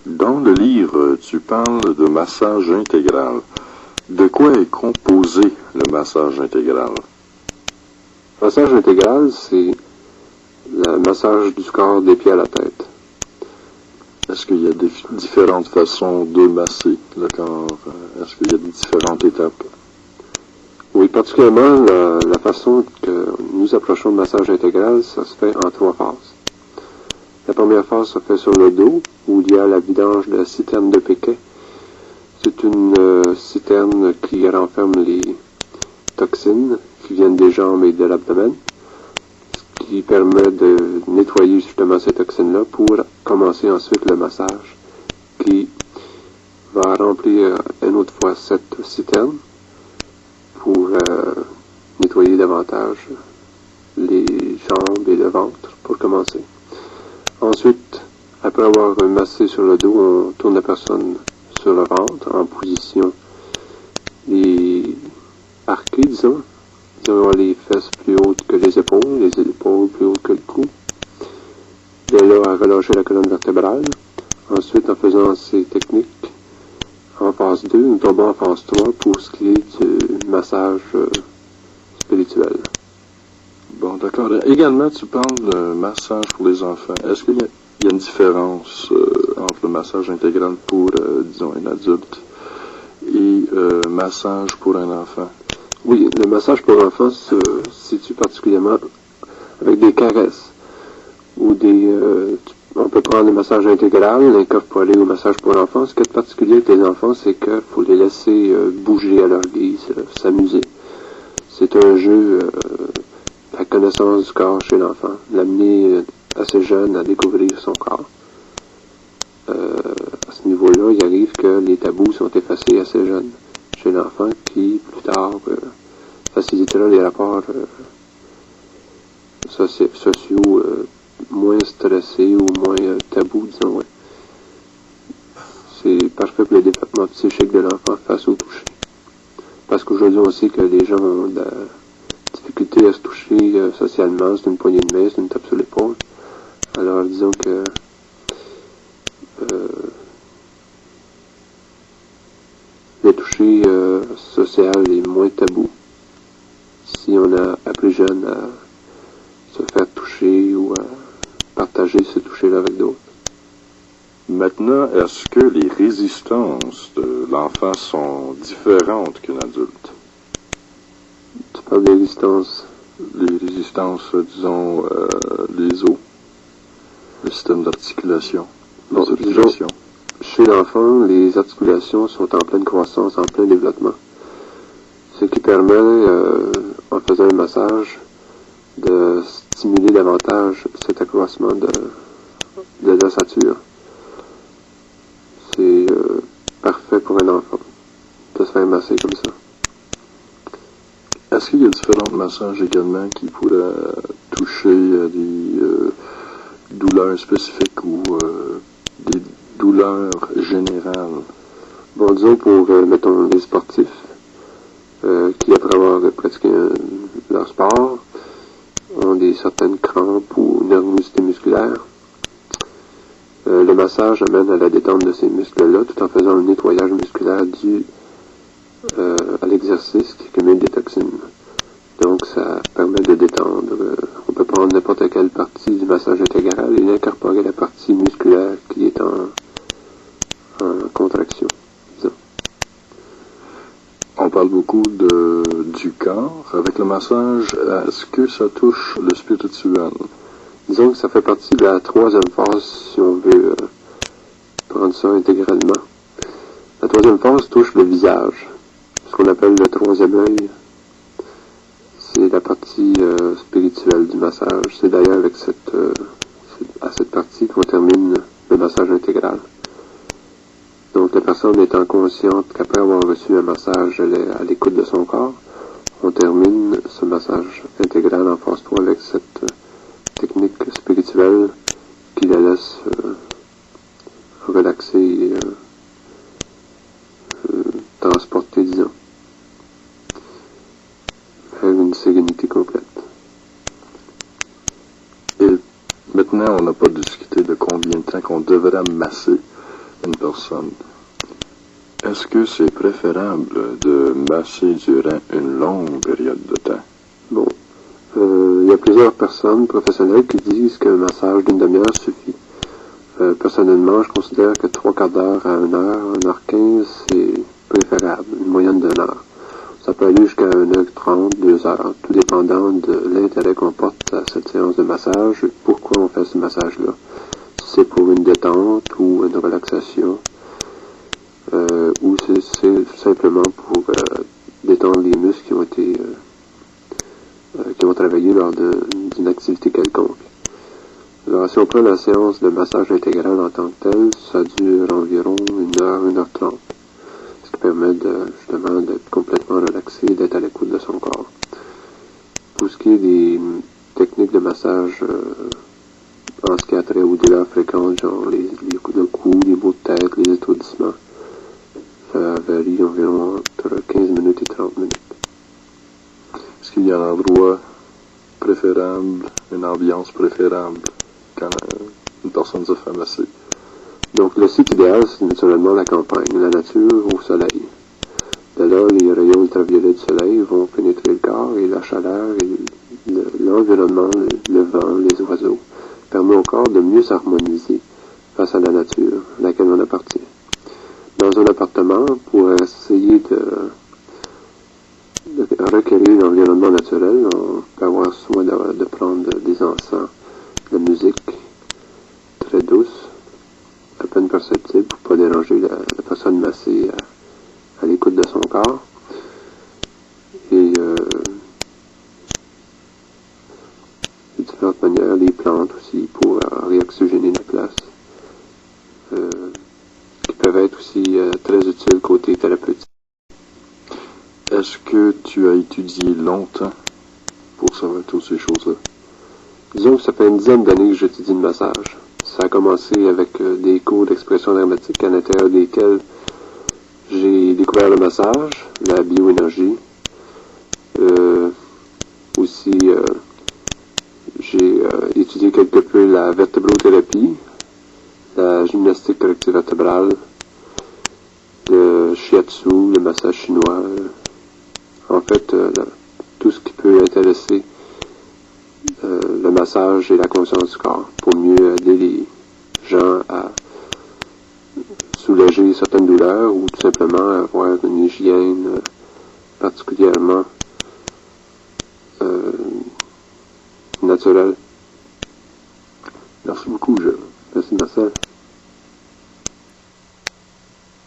Dans le livre, tu parles de massage intégral. De quoi est composé le massage intégral? Le massage intégral, c'est le massage du corps des pieds à la tête. Est-ce qu'il y a différentes façons de masser le corps? Est-ce qu'il y a différentes étapes? Oui, particulièrement la façon que nous approchons le massage intégral, ça se fait en 3 phases. La première phase se fait sur le dos, où il y a la vidange de la citerne de Péquet. C'est une citerne qui renferme les toxines qui viennent des jambes et de l'abdomen, ce qui permet de nettoyer justement ces toxines-là pour commencer ensuite le massage, qui va remplir une autre fois cette citerne pour nettoyer davantage les jambes et le ventre pour commencer. Ensuite, après avoir massé sur le dos, on tourne la personne sur le ventre en position arquée, disons. Disons les fesses plus hautes que les épaules plus hautes que le cou. De là à relâcher la colonne vertébrale. Ensuite, en faisant ces techniques, en phase 2, nous tombons en phase 3 pour ce qui est du massage spirituel. Bon, d'accord. Également, tu parles de massage pour les enfants. Est-ce qu'il y a une différence entre le massage intégral pour, disons, un adulte et massage pour un enfant? Oui, le massage pour enfants se situe particulièrement avec des caresses ou on peut prendre le massage intégral, l'incorporer au massage pour l'enfant. Ce qui est particulier avec les enfants, c'est qu'il faut les laisser bouger à leur guise, s'amuser. C'est un jeu la connaissance du corps chez l'enfant, l'amener assez jeune à découvrir son corps. À ce niveau-là, il arrive que les tabous sont effacés assez jeunes chez l'enfant, qui plus tard facilitera les rapports sociaux moins stressés ou moins tabous, disons. Ouais. C'est parfait pour le développement psychique de l'enfant face au toucher. Parce qu'aujourd'hui, on sait que les gens ont de la difficulté à se toucher socialement, c'est une poignée de main, c'est une tape sur l'épaule. Alors, disons que le toucher social est moins tabou si on a appris jeune à se faire toucher ou à partager ce toucher-là avec d'autres. Maintenant, est-ce que les résistances de l'enfant sont différentes qu'un adulte? Tu parles des résistances? Les résistances, disons, les os, le système d'articulation, les articulations. Chez l'enfant, les articulations sont en pleine croissance, en plein développement. Ce qui permet, en faisant un massage, de stimuler davantage cet accroissement de l'ossature. C'est parfait pour un enfant de se faire masser comme ça. Est-ce qu'il y a différents massages également qui pourraient toucher des douleurs spécifiques ou des douleurs générales? Bon, disons pour, mettons, les sportifs qui, après avoir pratiqué leur sport, ont certaines crampes ou nervosité musculaire. Le massage amène à la détente de ces muscles-là tout en faisant un nettoyage musculaire dû à l'exercice qui cumule des toxines. Donc, ça permet de détendre. On peut prendre n'importe quelle partie du massage intégral et incorporer la partie musculaire qui est en contraction. Disons. On parle beaucoup du corps. Avec le massage, est-ce que ça touche le spirituel? Disons que ça fait partie de la 3e phase, si on veut prendre ça intégralement. La 3e phase touche le visage. Ce qu'on appelle le 3e œil, c'est la partie spirituelle du massage. C'est d'ailleurs avec à cette partie qu'on termine le massage intégral. Donc la personne étant consciente qu'après avoir reçu un massage, elle est à l'écoute de son corps, on termine ce massage intégral en phase 3 avec cette technique spirituelle qui la laisse relaxer et transporter, disons, vers une sérénité complète. Et maintenant, on n'a pas discuté de combien de temps qu'on devrait masser. une personne, est-ce que c'est préférable de masser durant une longue période de temps? Bon, il y a plusieurs personnes professionnelles qui disent qu'un massage d'une demi-heure suffit. Personnellement, je considère que 3/4 d'heure à 1h15, c'est préférable, une moyenne d'1 heure. Ça peut aller jusqu'à 1h30, 2 heures, tout dépendant de l'intérêt qu'on porte à cette séance de massage et pourquoi on fait ce massage-là. Si c'est pour une détente ou une relaxation, ou c'est simplement pour détendre les muscles qui ont travaillé lors d'une activité quelconque. Alors, si on prend la séance de massage intégral en tant que telle, ça dure environ 1h, 1h30. Ce qui permet justement d'être complètement relaxé et d'être à l'écoute de son corps. Pour ce qui est des techniques de massage en ce qui a trait aux douleurs fréquentes, genre les coups de cou, les maux de tête, les étourdissements, ça varie environ entre 15 minutes et 30 minutes. Est-ce qu'il y a un endroit préférable, une ambiance préférable quand une personne se fait masser? Donc, le site idéal, c'est naturellement la campagne, la nature au soleil. De là, les rayons ultraviolets du soleil vont pénétrer le corps et la chaleur et l'environnement, le vent, les oiseaux, permet au corps de mieux s'harmoniser face à la nature à laquelle on appartient. Dans un appartement, pour essayer de requérir l'environnement naturel, on peut avoir soin de prendre des encens, de la musique très douce, à peine perceptible pour ne pas déranger la personne massée à l'écoute de son corps. Et de différentes manières, les plantes aussi pour réoxygéner la place, qui peuvent être aussi très utiles côté thérapeutique. Est-ce que tu as étudié longtemps pour savoir toutes ces choses-là? Disons que ça fait une dizaine d'années que j'étudie le massage. Ça a commencé avec des cours d'expression dramatique à l'intérieur desquels j'ai découvert le massage, la bioénergie. Aussi, j'ai étudié quelque peu la vertébrothérapie, la gymnastique corrective vertébrale, le shiatsu, le massage chinois. En fait, tout ce qui peut intéresser le massage et la conscience du corps pour mieux aider les gens à soulager certaines douleurs ou tout simplement avoir une hygiène particulièrement naturelle. Merci beaucoup,